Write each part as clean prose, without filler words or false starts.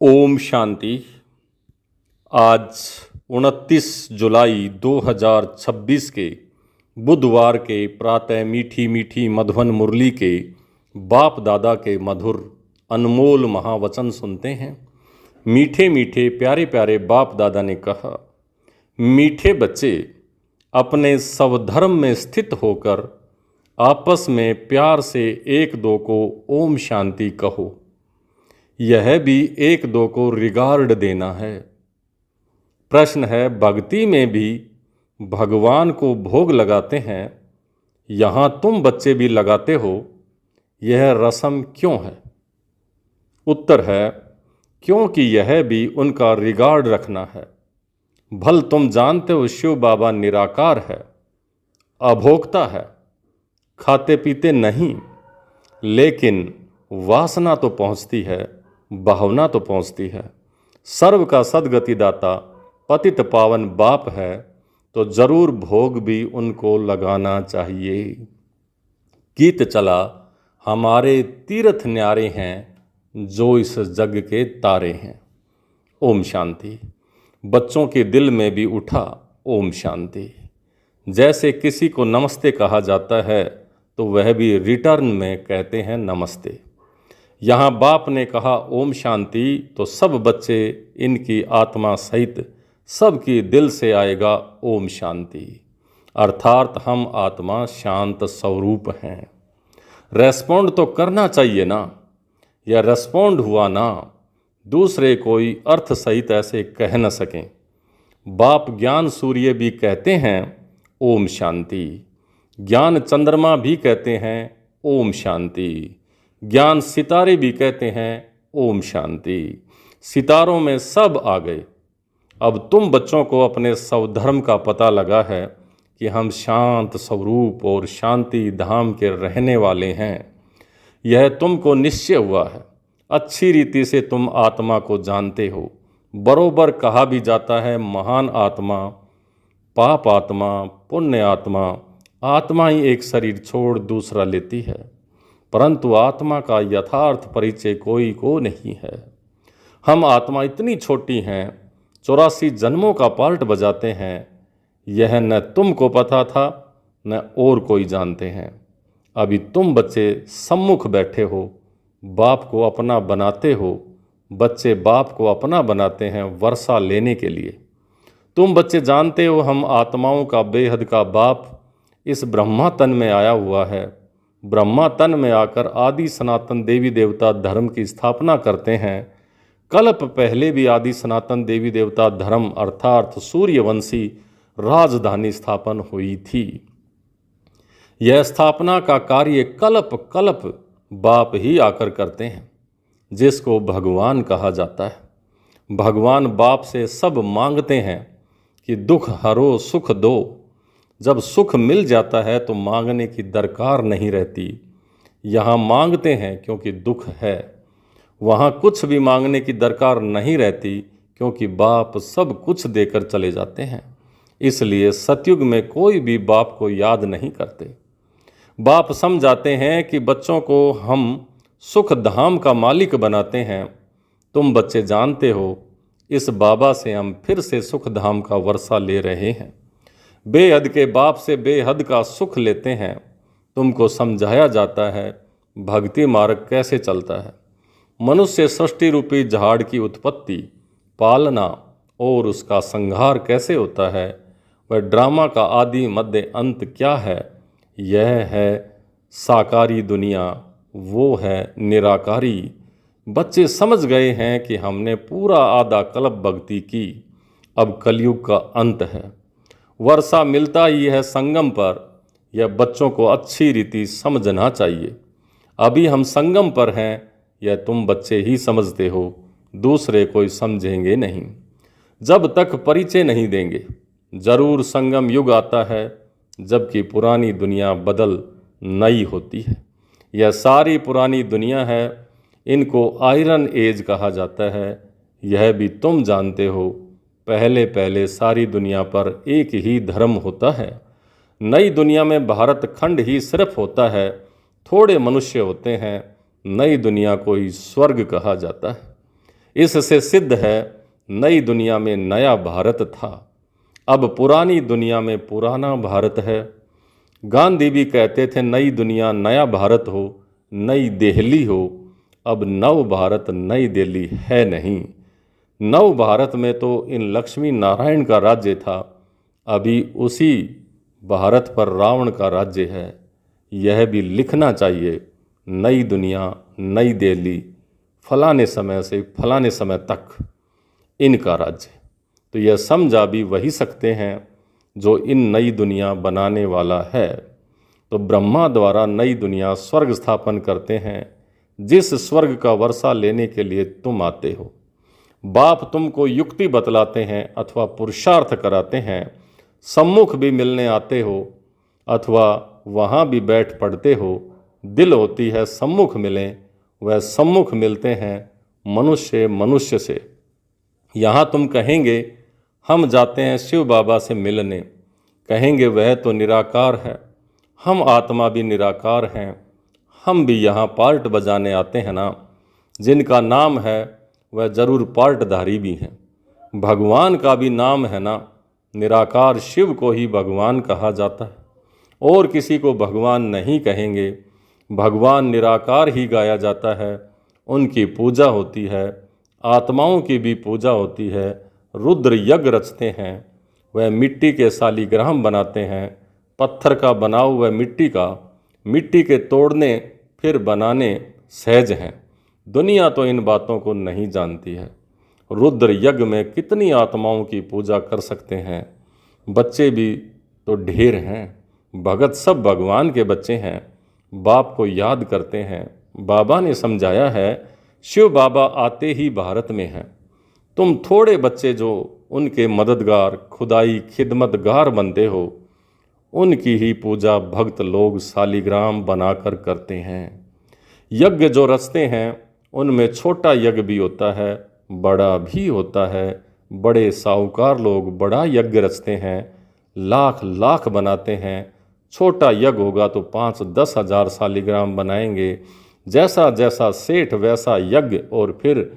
ओम शांति। आज 29 जुलाई 2026 के बुधवार के प्रातः मीठी मीठी मधुबन मुरली के बाप दादा के मधुर अनमोल महावचन सुनते हैं। मीठे मीठे प्यारे प्यारे बाप दादा ने कहा, मीठे बच्चे अपने स्वधर्म में स्थित होकर आपस में प्यार से एक दो को ओम शांति कहो। यह भी एक दो को रिगार्ड देना है। प्रश्न है, भक्ति में भी भगवान को भोग लगाते हैं, यहाँ तुम बच्चे भी लगाते हो, यह रस्म क्यों है? उत्तर है, क्योंकि यह भी उनका रिगार्ड रखना है। भल तुम जानते हो शिव बाबा निराकार है, अभोक्ता है, खाते पीते नहीं, लेकिन वासना तो पहुँचती है, भावना तो पहुँचती है। सर्व का सद्गतिदाता पतित पावन बाप है, तो जरूर भोग भी उनको लगाना चाहिए। गीत चला, हमारे तीर्थ न्यारे हैं, जो इस जग के तारे हैं। ओम शांति। बच्चों के दिल में भी उठा ओम शांति। जैसे किसी को नमस्ते कहा जाता है, तो वह भी रिटर्न में कहते हैं नमस्ते। यहाँ बाप ने कहा ओम शांति, तो सब बच्चे इनकी आत्मा सहित सबकी दिल से आएगा ओम शांति। अर्थात हम आत्मा शांत स्वरूप हैं। रेस्पॉन्ड तो करना चाहिए ना, या रेस्पॉन्ड हुआ ना, दूसरे कोई अर्थ सहित ऐसे कह न सकें। बाप ज्ञान सूर्य भी कहते हैं ओम शांति, ज्ञान चंद्रमा भी कहते हैं ओम शांति, ज्ञान सितारे भी कहते हैं ओम शांति। सितारों में सब आ गए। अब तुम बच्चों को अपने स्वधर्म का पता लगा है कि हम शांत स्वरूप और शांति धाम के रहने वाले हैं। यह तुमको निश्चय हुआ है। अच्छी रीति से तुम आत्मा को जानते हो। बरोबर कहा भी जाता है, महान आत्मा, पाप आत्मा, पुण्य आत्मा, आत्मा ही एक शरीर छोड़ दूसरा लेती है, परंतु आत्मा का यथार्थ परिचय कोई को नहीं है। हम आत्मा इतनी छोटी हैं, 84 जन्मों का पार्ट बजाते हैं। यह न तुमको पता था, न और कोई जानते हैं। अभी तुम बच्चे सम्मुख बैठे हो, बाप को अपना बनाते हो। बच्चे बाप को अपना बनाते हैं वर्षा लेने के लिए। तुम बच्चे जानते हो, हम आत्माओं का बेहद का बाप इस ब्रह्मा तन में आया हुआ है। ब्रह्मा तन में आकर आदि सनातन देवी देवता धर्म की स्थापना करते हैं। कल्प पहले भी आदि सनातन देवी देवता धर्म अर्थात सूर्यवंशी राजधानी स्थापन हुई थी। यह स्थापना का कार्य कल्प कल्प बाप ही आकर करते हैं, जिसको भगवान कहा जाता है। भगवान बाप से सब मांगते हैं कि दुख हरो सुख दो। जब सुख मिल जाता है तो मांगने की दरकार नहीं रहती। यहाँ मांगते हैं क्योंकि दुख है, वहाँ कुछ भी मांगने की दरकार नहीं रहती, क्योंकि बाप सब कुछ देकर चले जाते हैं। इसलिए सतयुग में कोई भी बाप को याद नहीं करते। बाप समझाते हैं कि बच्चों को हम सुख धाम का मालिक बनाते हैं। तुम बच्चे जानते हो, इस बाबा से हम फिर से सुख धाम का वर्षा ले रहे हैं। बेहद के बाप से बेहद का सुख लेते हैं। तुमको समझाया जाता है भक्ति मार्ग कैसे चलता है, मनुष्य सृष्टि रूपी झाड़ की उत्पत्ति, पालना और उसका संहार कैसे होता है, वह ड्रामा का आदि मध्य अंत क्या है। यह है साकारी दुनिया, वो है निराकारी। बच्चे समझ गए हैं कि हमने पूरा आधा कल्प भक्ति की, अब कलयुग का अंत है। वर्षा मिलता ही है संगम पर। यह बच्चों को अच्छी रीति समझना चाहिए। अभी हम संगम पर हैं, यह तुम बच्चे ही समझते हो, दूसरे कोई समझेंगे नहीं। जब तक परिचय नहीं देंगे, जरूर संगम युग आता है, जबकि पुरानी दुनिया बदल नई होती है। यह सारी पुरानी दुनिया है, इनको आयरन एज कहा जाता है। यह भी तुम जानते हो, पहले पहले सारी दुनिया पर एक ही धर्म होता है। नई दुनिया में भारत खंड ही सिर्फ होता है, थोड़े मनुष्य होते हैं। नई दुनिया को ही स्वर्ग कहा जाता है। इससे सिद्ध है नई दुनिया में नया भारत था, अब पुरानी दुनिया में पुराना भारत है। गांधी भी कहते थे नई दुनिया नया भारत हो, नई दिल्ली हो। अब नव भारत नई दिल्ली है नहीं। नव भारत में तो इन लक्ष्मी नारायण का राज्य था, अभी उसी भारत पर रावण का राज्य है। यह भी लिखना चाहिए, नई दुनिया नई दिल्ली, फलाने समय से फलाने समय तक इनका राज्य। तो यह समझा भी वही सकते हैं जो इन नई दुनिया बनाने वाला है। तो ब्रह्मा द्वारा नई दुनिया स्वर्ग स्थापन करते हैं, जिस स्वर्ग का वर्षा लेने के लिए तुम आते हो। बाप तुमको युक्ति बतलाते हैं अथवा पुरुषार्थ कराते हैं, सम्मुख भी मिलने आते हो अथवा वहाँ भी बैठ पड़ते हो। दिल होती है सम्मुख मिलें, वह सम्मुख मिलते हैं मनुष्य मनुष्य से। यहाँ तुम कहेंगे हम जाते हैं शिव बाबा से मिलने, कहेंगे वह तो निराकार है, हम आत्मा भी निराकार हैं, हम भी यहाँ पार्ट बजाने आते हैं ना। जिनका नाम है वह जरूर पार्टधारी भी हैं। भगवान का भी नाम है ना, निराकार शिव को ही भगवान कहा जाता है, और किसी को भगवान नहीं कहेंगे। भगवान निराकार ही गाया जाता है, उनकी पूजा होती है, आत्माओं की भी पूजा होती है। रुद्र यज्ञ रचते हैं, वह मिट्टी के शालिग्राम बनाते हैं, पत्थर का बनाओ वह मिट्टी का, मिट्टी के तोड़ने फिर बनाने सहज हैं। दुनिया तो इन बातों को नहीं जानती है। रुद्र यज्ञ में कितनी आत्माओं की पूजा कर सकते हैं। बच्चे भी तो ढेर हैं, भगत सब भगवान के बच्चे हैं, बाप को याद करते हैं। बाबा ने समझाया है, शिव बाबा आते ही भारत में हैं। तुम थोड़े बच्चे जो उनके मददगार खुदाई खिदमतगार बनते हो, उनकी ही पूजा भक्त लोग शालिग्राम बनाकर करते हैं। यज्ञ जो रचते हैं उनमें छोटा यज्ञ भी होता है, बड़ा भी होता है। बड़े साहूकार लोग बड़ा यज्ञ रचते हैं, लाख लाख बनाते हैं। छोटा यज्ञ होगा तो 5-10 हज़ार शालिग्राम बनाएंगे। जैसा जैसा सेठ वैसा यज्ञ, और फिर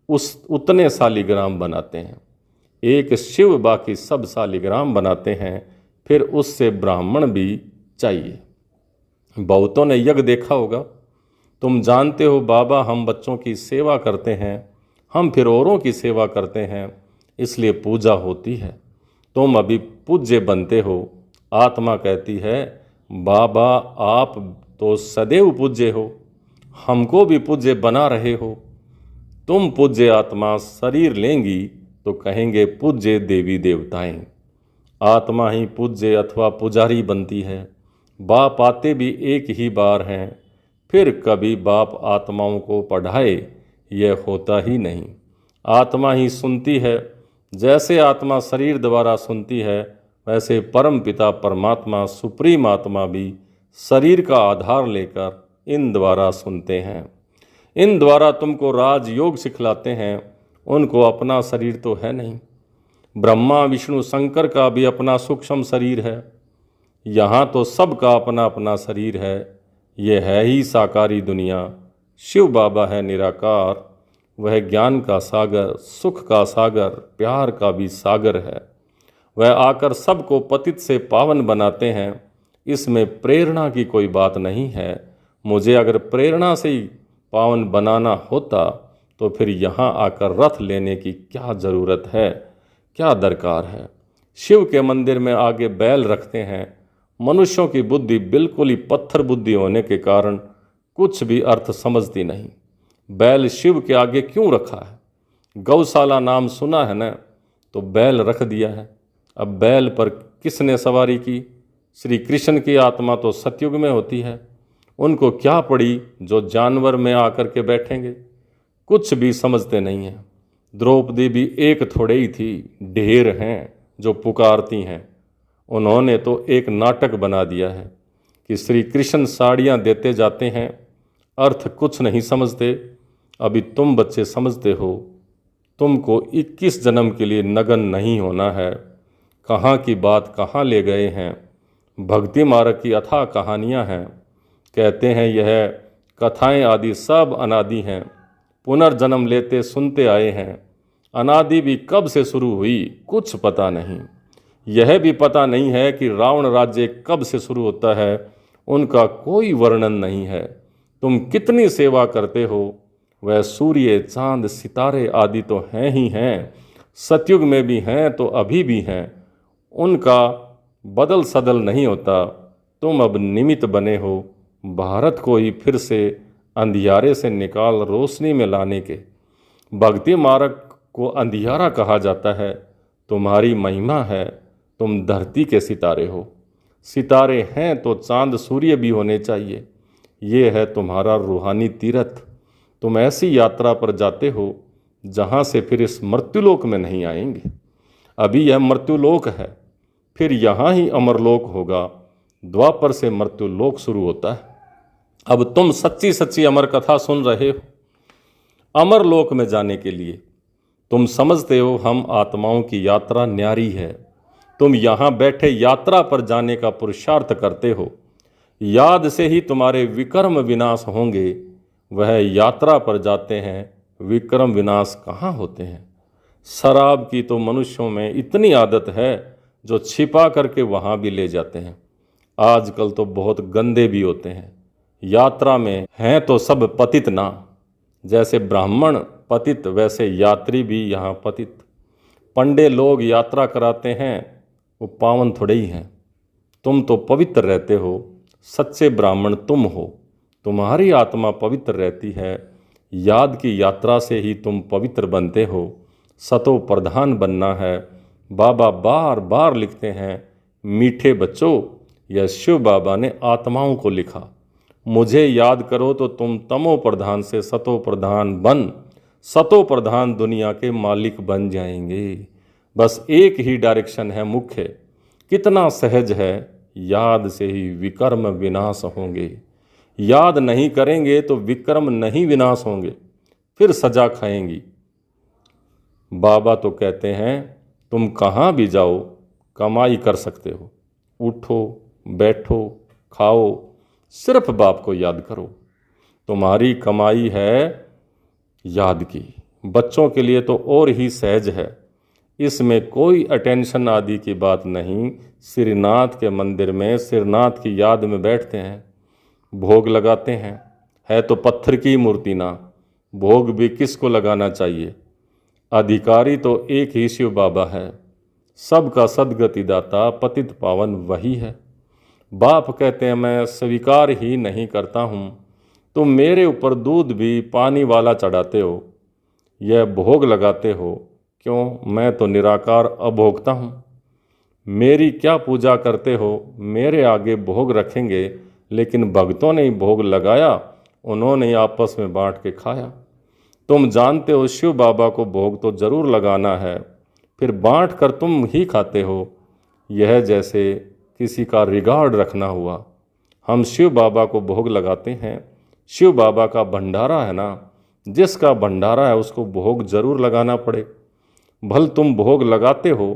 उतने शालिग्राम बनाते हैं। एक शिव बाकी सब शालिग्राम बनाते हैं, फिर उससे ब्राह्मण भी चाहिए। बहुतों ने यज्ञ देखा होगा, तुम जानते हो बाबा हम बच्चों की सेवा करते हैं, हम फिर औरों की सेवा करते हैं, इसलिए पूजा होती है। तुम अभी पूज्य बनते हो। आत्मा कहती है बाबा आप तो सदैव पूज्य हो, हमको भी पूज्य बना रहे हो। तुम पूज्य आत्मा शरीर लेंगी तो कहेंगे पूज्य देवी देवताएं। आत्मा ही पूज्य अथवा पुजारी बनती है। बाप आते भी एक ही बार हैं, फिर कभी बाप आत्माओं को पढ़ाए यह होता ही नहीं। आत्मा ही सुनती है। जैसे आत्मा शरीर द्वारा सुनती है, वैसे परम पिता परमात्मा सुप्रीम आत्मा भी शरीर का आधार लेकर इन द्वारा सुनते हैं। इन द्वारा तुमको राजयोग सिखलाते हैं। उनको अपना शरीर तो है नहीं। ब्रह्मा विष्णु शंकर का भी अपना सूक्ष्म शरीर है। यहाँ तो सबका अपना अपना शरीर है। ये है ही साकारी दुनिया। शिव बाबा है निराकार, वह ज्ञान का सागर, सुख का सागर, प्यार का भी सागर है। वह आकर सबको पतित से पावन बनाते हैं। इसमें प्रेरणा की कोई बात नहीं है। मुझे अगर प्रेरणा से ही पावन बनाना होता तो फिर यहाँ आकर रथ लेने की क्या ज़रूरत है, क्या दरकार है। शिव के मंदिर में आगे बैल रखते हैं। मनुष्यों की बुद्धि बिल्कुल ही पत्थर बुद्धि होने के कारण कुछ भी अर्थ समझती नहीं। बैल शिव के आगे क्यों रखा है? गौशाला नाम सुना है ना, तो बैल रख दिया है। अब बैल पर किसने सवारी की? श्री कृष्ण की आत्मा तो सतयुग में होती है। उनको क्या पड़ी जो जानवर में आकर के बैठेंगे? कुछ भी समझते नहीं हैं। द्रौपदी भी एक थोड़े ही थी, ढेर हैं जो पुकारती हैं। उन्होंने तो एक नाटक बना दिया है कि श्री कृष्ण साड़ियाँ देते जाते हैं, अर्थ कुछ नहीं समझते। अभी तुम बच्चे समझते हो। तुमको 21 जन्म के लिए नगन नहीं होना है। कहाँ की बात कहाँ ले गए हैं। भक्ति मार्ग की अथाह कहानियाँ हैं। कहते हैं यह कथाएं आदि सब अनादि हैं, पुनर्जन्म लेते सुनते आए हैं। अनादि भी कब से शुरू हुई कुछ पता नहीं। यह भी पता नहीं है कि रावण राज्य कब से शुरू होता है, उनका कोई वर्णन नहीं है। तुम कितनी सेवा करते हो, वह सूर्य चांद सितारे आदि तो हैं ही हैं, सतयुग में भी हैं तो अभी भी हैं, उनका बदल सदल नहीं होता। तुम अब निमित्त बने हो भारत को ही फिर से अंधियारे से निकाल रोशनी में लाने के। भक्ति मार्ग को अंधियारा कहा जाता है, तुम्हारी महिमा है, तुम धरती के सितारे हो। सितारे हैं तो चांद सूर्य भी होने चाहिए। ये है तुम्हारा रूहानी तीर्थ। तुम ऐसी यात्रा पर जाते हो जहाँ से फिर इस मृत्युलोक में नहीं आएंगे। अभी यह मृत्युलोक है, फिर यहाँ ही अमरलोक होगा। द्वापर से मृत्युलोक शुरू होता है। अब तुम सच्ची सच्ची अमर कथा सुन रहे हो। अमरलोक में जाने के लिए तुम समझते हो हम आत्माओं की यात्रा न्यारी है। तुम यहाँ बैठे यात्रा पर जाने का पुरुषार्थ करते हो। याद से ही तुम्हारे विक्रम विनाश होंगे। वह यात्रा पर जाते हैं, विक्रम विनाश कहाँ होते हैं। शराब की तो मनुष्यों में इतनी आदत है जो छिपा करके वहाँ भी ले जाते हैं। आजकल तो बहुत गंदे भी होते हैं। यात्रा में हैं तो सब पतित ना। जैसे ब्राह्मण पतित वैसे यात्री भी यहाँ पतित। पंडे लोग यात्रा कराते हैं, वो पावन थोड़े ही हैं। तुम तो पवित्र रहते हो, सच्चे ब्राह्मण तुम हो। तुम्हारी आत्मा पवित्र रहती है। याद की यात्रा से ही तुम पवित्र बनते हो। सतो प्रधान बनना है। बाबा बार बार लिखते हैं, मीठे बच्चों, यह शिव बाबा ने आत्माओं को लिखा। मुझे याद करो तो तुम तमो प्रधान से सतो प्रधान बन सतो प्रधान दुनिया के मालिक बन जाएंगे। बस एक ही डायरेक्शन है मुख्य। कितना सहज है, याद से ही विकर्म विनाश होंगे। याद नहीं करेंगे तो विक्रम नहीं विनाश होंगे, फिर सजा खाएंगी। बाबा तो कहते हैं तुम कहाँ भी जाओ कमाई कर सकते हो। उठो बैठो खाओ, सिर्फ बाप को याद करो। तुम्हारी कमाई है याद की। बच्चों के लिए तो और ही सहज है। इसमें कोई अटेंशन आदि की बात नहीं। श्रीनाथ के मंदिर में श्रीनाथ की याद में बैठते हैं, भोग लगाते हैं। है तो पत्थर की मूर्ति ना, भोग भी किसको लगाना चाहिए। अधिकारी तो एक ही शिव बाबा है। सबका सदगति दाता पतित पावन वही है। बाप कहते हैं मैं स्वीकार ही नहीं करता हूँ। तुम मेरे ऊपर दूध भी पानी वाला चढ़ाते हो, यह भोग लगाते हो। क्यों, मैं तो निराकार अभोक्ता हूँ। मेरी क्या पूजा करते हो, मेरे आगे भोग रखेंगे। लेकिन भक्तों ने ही भोग लगाया, उन्होंने आपस में बांट के खाया। तुम जानते हो शिव बाबा को भोग तो जरूर लगाना है, फिर बांट कर तुम ही खाते हो। यह जैसे किसी का रिगार्ड रखना हुआ। हम शिव बाबा को भोग लगाते हैं। शिव बाबा का भंडारा है ना, जिसका भंडारा है उसको भोग जरूर लगाना पड़े। भल तुम भोग लगाते हो,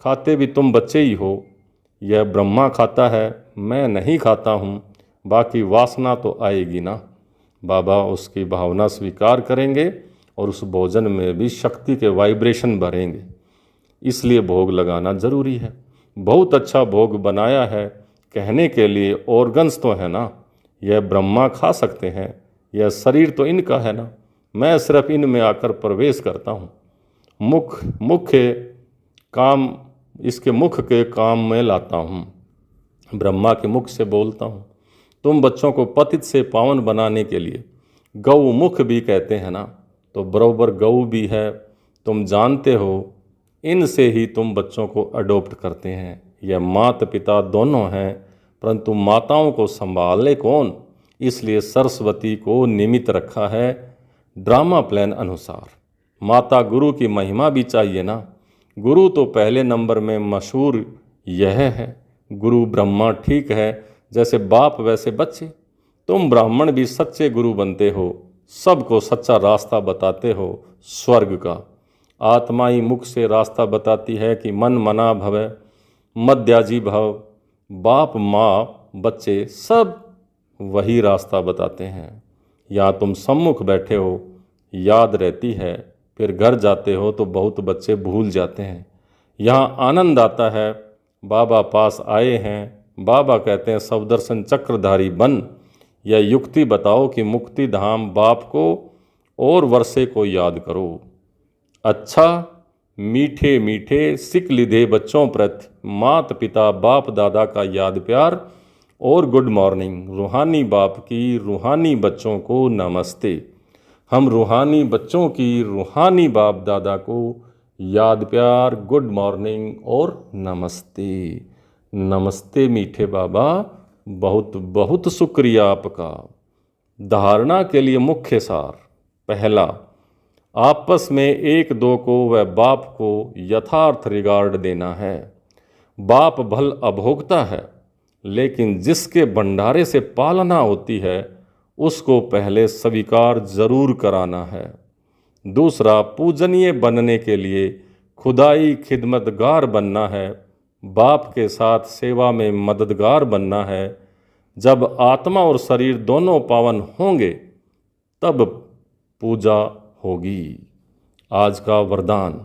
खाते भी तुम बच्चे ही हो। यह ब्रह्मा खाता है, मैं नहीं खाता हूँ। बाकी वासना तो आएगी ना। बाबा उसकी भावना स्वीकार करेंगे और उस भोजन में भी शक्ति के वाइब्रेशन भरेंगे। इसलिए भोग लगाना ज़रूरी है। बहुत अच्छा भोग बनाया है कहने के लिए ऑर्गन्स तो है ना। यह ब्रह्मा खा सकते हैं, यह शरीर तो इनका है ना। मैं सिर्फ इनमें आकर प्रवेश करता हूँ। मुख्य काम इसके मुख के काम में लाता हूँ। ब्रह्मा के मुख से बोलता हूँ। तुम बच्चों को पतित से पावन बनाने के लिए गौ मुख भी कहते हैं ना, तो बरोबर गौ भी है। तुम जानते हो इनसे ही तुम बच्चों को अडॉप्ट करते हैं। यह माता पिता दोनों हैं, परंतु माताओं को संभाले कौन, इसलिए सरस्वती को निमित्त रखा है ड्रामा प्लान अनुसार। माता गुरु की महिमा भी चाहिए ना। गुरु तो पहले नंबर में मशहूर यह है। गुरु ब्रह्मा ठीक है, जैसे बाप वैसे बच्चे। तुम ब्राह्मण भी सच्चे गुरु बनते हो, सबको सच्चा रास्ता बताते हो स्वर्ग का। आत्मा ही मुख से रास्ता बताती है कि मन मना भव मध्याजी भव। बाप माँ बच्चे सब वही रास्ता बताते हैं। या तुम सम्मुख बैठे हो, याद रहती है, फिर घर जाते हो तो बहुत बच्चे भूल जाते हैं। यहाँ आनंद आता है, बाबा पास आए हैं, बाबा कहते हैं सवदर्शन चक्रधारी बन। यह युक्ति बताओ कि मुक्ति धाम बाप को और वर्षे को याद करो। अच्छा, मीठे मीठे सिक लिधे बच्चों प्रति मात पिता बाप दादा का याद प्यार और गुड मॉर्निंग। रूहानी बाप की रूहानी बच्चों को नमस्ते। हम रूहानी बच्चों की रूहानी बाप दादा को याद प्यार, गुड मॉर्निंग और नमस्ते। नमस्ते मीठे बाबा, बहुत बहुत शुक्रिया आपका। धारणा के लिए मुख्य सार। पहला, आपस में एक दो को व बाप को यथार्थ रिगार्ड देना है। बाप भल अभोक्ता है, लेकिन जिसके भंडारे से पालना होती है उसको पहले स्वीकार जरूर कराना है। दूसरा, पूजनीय बनने के लिए खुदाई खिदमतगार बनना है, बाप के साथ सेवा में मददगार बनना है। जब आत्मा और शरीर दोनों पावन होंगे तब पूजा होगी। आज का वरदान,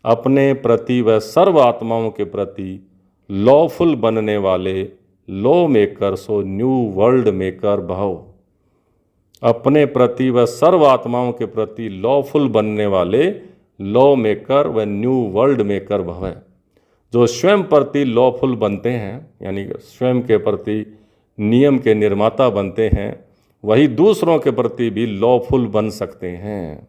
अपने प्रति व सर्व आत्माओं के प्रति लॉफुल बनने वाले law maker so new world maker भव। अपने प्रति व सर्व आत्माओं के प्रति लॉफुल बनने वाले लॉ मेकर व न्यू वर्ल्ड मेकर भव। जो स्वयं प्रति लॉफुल बनते हैं, यानी स्वयं के प्रति नियम के निर्माता बनते हैं, वही दूसरों के प्रति भी लॉफुल बन सकते हैं।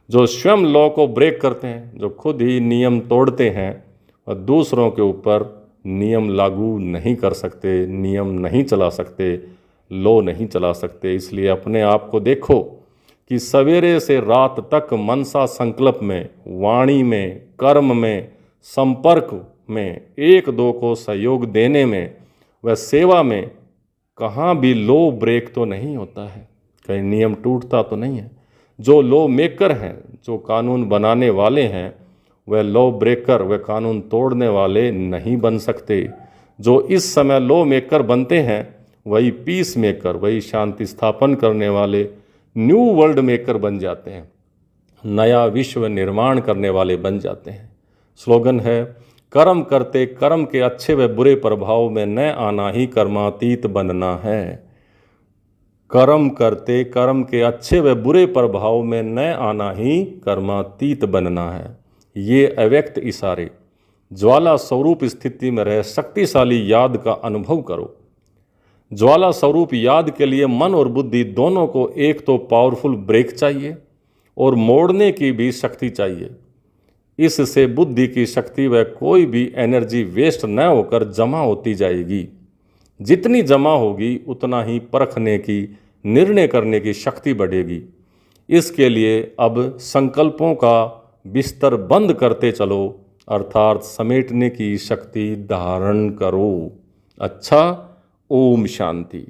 जो स्वयं लॉ को ब्रेक करते हैं, जो खुद ही नियम तोड़ते हैं, और दूसरों के ऊपर नियम लागू नहीं कर सकते, नियम नहीं चला सकते, लॉ नहीं चला सकते। इसलिए अपने आप को देखो कि सवेरे से रात तक मनसा संकल्प में, वाणी में, कर्म में, संपर्क में, एक दो को सहयोग देने में व सेवा में कहाँ भी लॉ ब्रेक तो नहीं होता है, कहीं नियम टूटता तो नहीं है। जो लॉ मेकर हैं, जो कानून बनाने वाले हैं, वह लॉ ब्रेकर व कानून तोड़ने वाले नहीं बन सकते। जो इस समय लॉ मेकर बनते हैं वही पीस मेकर, वही शांति स्थापन करने वाले न्यू वर्ल्ड मेकर बन जाते हैं, नया विश्व निर्माण करने वाले बन जाते हैं। स्लोगन है, कर्म करते कर्म के अच्छे व बुरे प्रभाव में न आना ही कर्मातीत बनना है। कर्म करते कर्म के अच्छे व बुरे प्रभाव में न आना ही कर्मातीत बनना है। ये अव्यक्त इशारे ज्वाला स्वरूप स्थिति में रह शक्तिशाली याद का अनुभव करो। ज्वाला स्वरूप याद के लिए मन और बुद्धि दोनों को एक तो पावरफुल ब्रेक चाहिए और मोड़ने की भी शक्ति चाहिए। इससे बुद्धि की शक्ति व कोई भी एनर्जी वेस्ट न होकर जमा होती जाएगी। जितनी जमा होगी उतना ही परखने की, निर्णय करने की शक्ति बढ़ेगी। इसके लिए अब संकल्पों का बिस्तर बंद करते चलो, अर्थात समेटने की शक्ति धारण करो। अच्छा, ओम शांति।